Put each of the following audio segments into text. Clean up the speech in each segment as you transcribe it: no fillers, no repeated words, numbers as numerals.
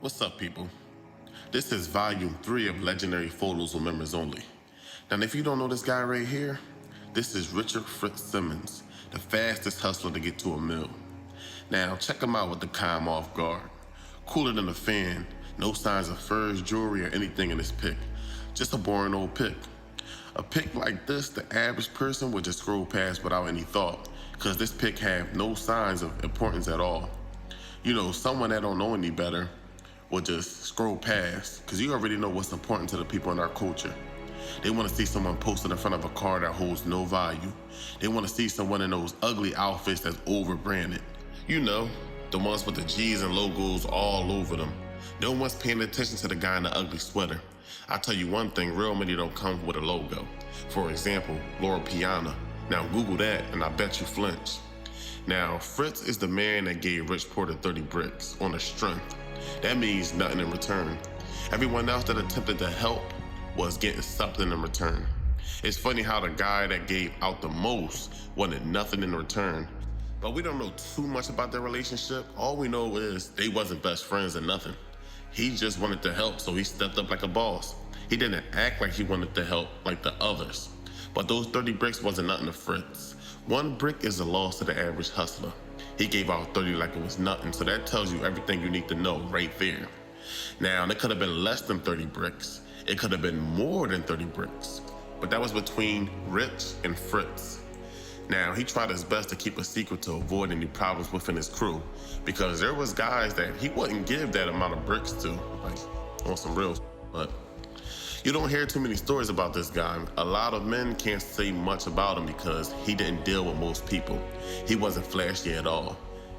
What's up, people? This is volume 3 of Legendary Photos with Members Only. Now, if you don't know this guy right here, this is Richard Fritz Simmons, the fastest hustler to get to a mill. Now, check him out with the calm off guard. Cooler than a fan, no signs of furs, jewelry, or anything in his pic. Just a boring old pic. A pic like this, the average person would just scroll past without any thought, because this pic have no signs of importance at all. You know, someone that don't know any better will just scroll past, because you already know what's important to the people in our culture. They want to see someone posted in front of a car that holds no value. They want to see someone in those ugly outfits that's over-branded. You know, the ones with the G's and logos all over them. No one's paying attention to the guy in the ugly sweater. I'll tell you one thing, real money don't come with a logo. For example, Laura Piana. Now Google that and I bet you flinch. Now, Fritz is the man that gave Rich Porter 30 bricks on the strength. That means nothing in return. Everyone else that attempted to help was getting something in return. It's funny how the guy that gave out the most wanted nothing in return. But we don't know too much about their relationship. All we know is they wasn't best friends or nothing. He just wanted to help, so he stepped up like a boss. He didn't act like he wanted to help like the others. But those 30 bricks wasn't nothing to Fritz. One brick is a loss to the average hustler. He gave out 30 like it was nothing, so that tells you everything you need to know right there. Now, it could have been less than 30 bricks. It could have been more than 30 bricks. But that was between Rich and Fritz. Now, he tried his best to keep a secret to avoid any problems within his crew, because there was guys that he wouldn't give that amount of bricks to, like on some real. But you don't hear too many stories about this guy. A lot of men can't say much about him because he didn't deal with most people. He wasn't flashy at all.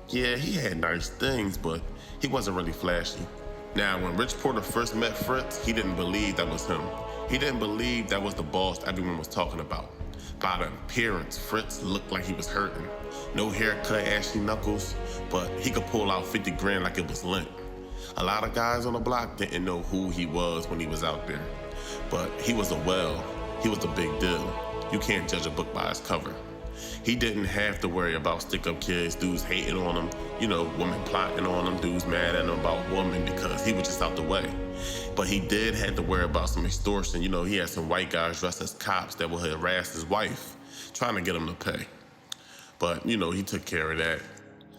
Yeah, he had nice things, but he wasn't really flashy. Now, when Rich Porter first met Fritz, he didn't believe that was him. He didn't believe that was the boss everyone was talking about. By the appearance, Fritz looked like he was hurting. No haircut, ashy knuckles, but he could pull out 50 grand like it was lint. A lot of guys on the block didn't know who he was when he was out there. But he was he was a big deal. You can't judge a book by its cover. He didn't have to worry about stick-up kids, dudes hating on him, you know, women plotting on him, dudes mad at him about women because he was just out the way. But he did have to worry about some extortion. You know, he had some white guys dressed as cops that would harass his wife, trying to get him to pay. But, you know, he took care of that.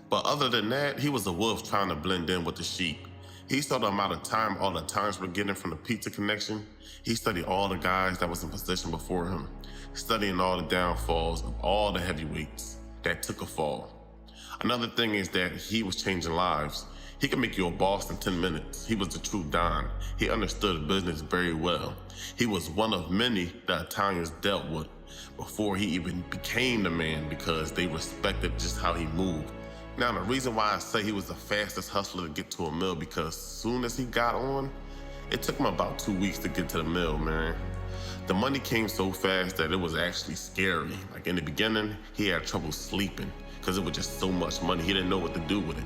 But other than that, he was a wolf trying to blend in with the sheep. He saw the amount of time all the times we're getting from the pizza connection. He studied all the guys that was in position before him, studying all the downfalls of all the heavyweights that took a fall. Another thing is that he was changing lives. He could make you a boss in 10 minutes. He was the true Don. He understood business very well. He was one of many that Italians dealt with before he even became the man, because they respected just how he moved. Now, the reason why I say he was the fastest hustler to get to a mill, because soon as he got on, it took him about 2 weeks to get to the mill, man. The money came so fast that it was actually scary. Like in the beginning, he had trouble sleeping because it was just so much money. He didn't know what to do with it.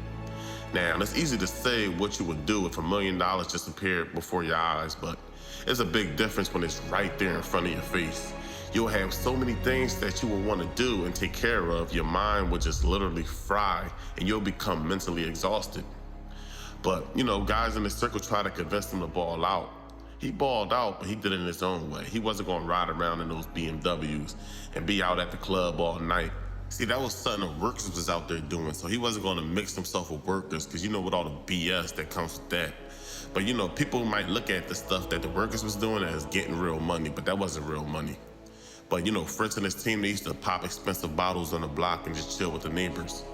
Now, it's easy to say what you would do if $1 million just appeared before your eyes, but it's a big difference when it's right there in front of your face. You'll have so many things that you will want to do and take care of, your mind will just literally fry and you'll become mentally exhausted. But, you know, guys in the circle try to convince him to ball out. He balled out, but he did it in his own way. He wasn't going to ride around in those BMWs and be out at the club all night. See, that was something the workers was out there doing, so he wasn't going to mix himself with workers, because you know, with all the BS that comes with that. But, you know, people might look at the stuff that the workers was doing as getting real money, but that wasn't real money. But, you know, Fritz and his team, they used to pop expensive bottles on the block and just chill with the neighbors.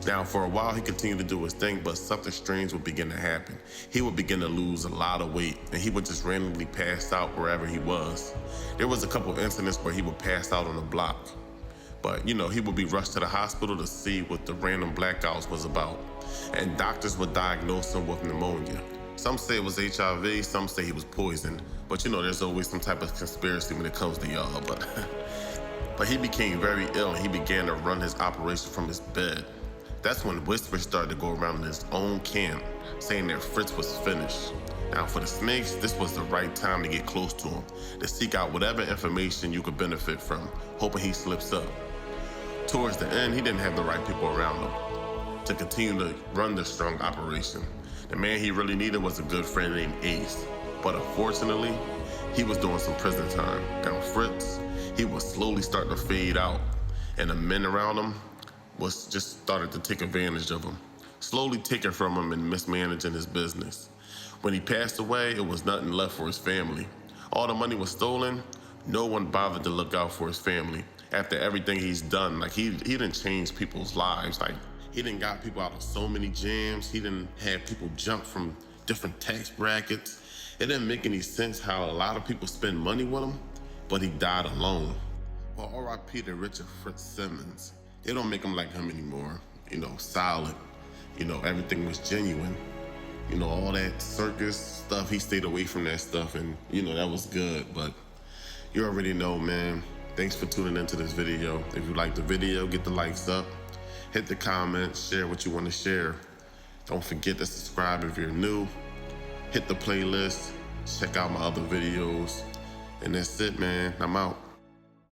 Now, for a while, he continued to do his thing, but something strange would begin to happen. He would begin to lose a lot of weight, and he would just randomly pass out wherever he was. There was a couple incidents where he would pass out on the block. But, you know, he would be rushed to the hospital to see what the random blackouts was about. And doctors would diagnose him with pneumonia. Some say it was HIV, some say he was poisoned. But, you know, there's always some type of conspiracy when it comes to y'all. But he became very ill, and he began to run his operation from his bed. That's when whispers started to go around in his own camp, saying that Fritz was finished. Now, for the snakes, this was the right time to get close to him, to seek out whatever information you could benefit from, hoping he slips up. Towards the end, he didn't have the right people around him to continue to run this strong operation. The man he really needed was a good friend named Ace. But unfortunately, he was doing some prison time. Now Fritz, he was slowly starting to fade out, and the men around him was just started to take advantage of him, slowly taking from him and mismanaging his business. When he passed away, it was nothing left for his family. All the money was stolen. No one bothered to look out for his family. After everything he's done, like he didn't change people's lives. Like he didn't got people out of so many jams. He didn't have people jump from different tax brackets. It didn't make any sense how a lot of people spend money with him, but he died alone. Well, R.I.P. to Richard Fritz Simmons. They don't make him like him anymore. You know, solid. You know, everything was genuine. You know, all that circus stuff, he stayed away from that stuff, and you know, that was good. But you already know, man. Thanks for tuning into this video. If you like the video, get the likes up, hit the comments, share what you want to share. Don't forget to subscribe if you're new. Hit the playlist, check out my other videos. And that's it, man. I'm out.